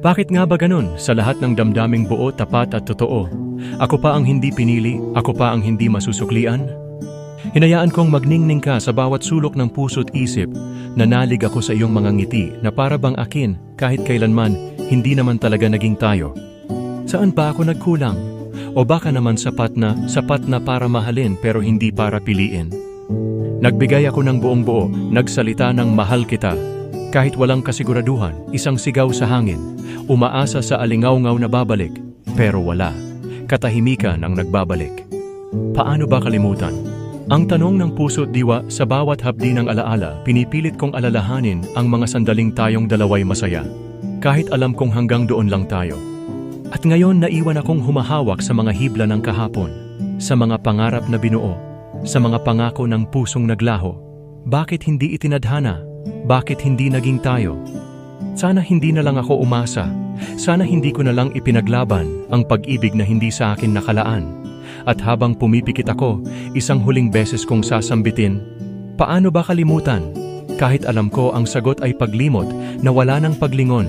Bakit nga ba ganun sa lahat ng damdaming buo, tapat at totoo? Ako pa ang hindi pinili, ako pa ang hindi masusuklian? Hinayaan kong magningning ka sa bawat sulok ng puso't isip. Nanalig ako sa iyong mga ngiti na para bang akin kahit kailanman hindi naman talaga naging tayo. Saan ba ako nagkulang? O baka naman sapat na para mahalin pero hindi para piliin. Nagbigay ako ng buong buo, nagsalita ng mahal kita. Kahit walang kasiguraduhan, isang sigaw sa hangin, umaasa sa alingaw-ngaw na babalik, pero wala. Katahimikan ang nagbabalik. Paano ba kalimutan? Ang tanong ng puso't diwa sa bawat hapdi ng alaala, pinipilit kong alalahanin ang mga sandaling tayong dalaway masaya. Kahit alam kong hanggang doon lang tayo. At ngayon naiwan akong humahawak sa mga hibla ng kahapon, sa mga pangarap na binuo, sa mga pangako ng pusong naglaho. Bakit hindi itinadhana? Bakit hindi naging tayo? Sana hindi na lang ako umasa. Sana hindi ko na lang ipinaglaban ang pag-ibig na hindi sa akin nakalaan. At habang pumipikit ako, isang huling beses kong sasambitin, paano ba kalimutan? Kahit alam ko ang sagot ay paglimot na wala ng paglingon.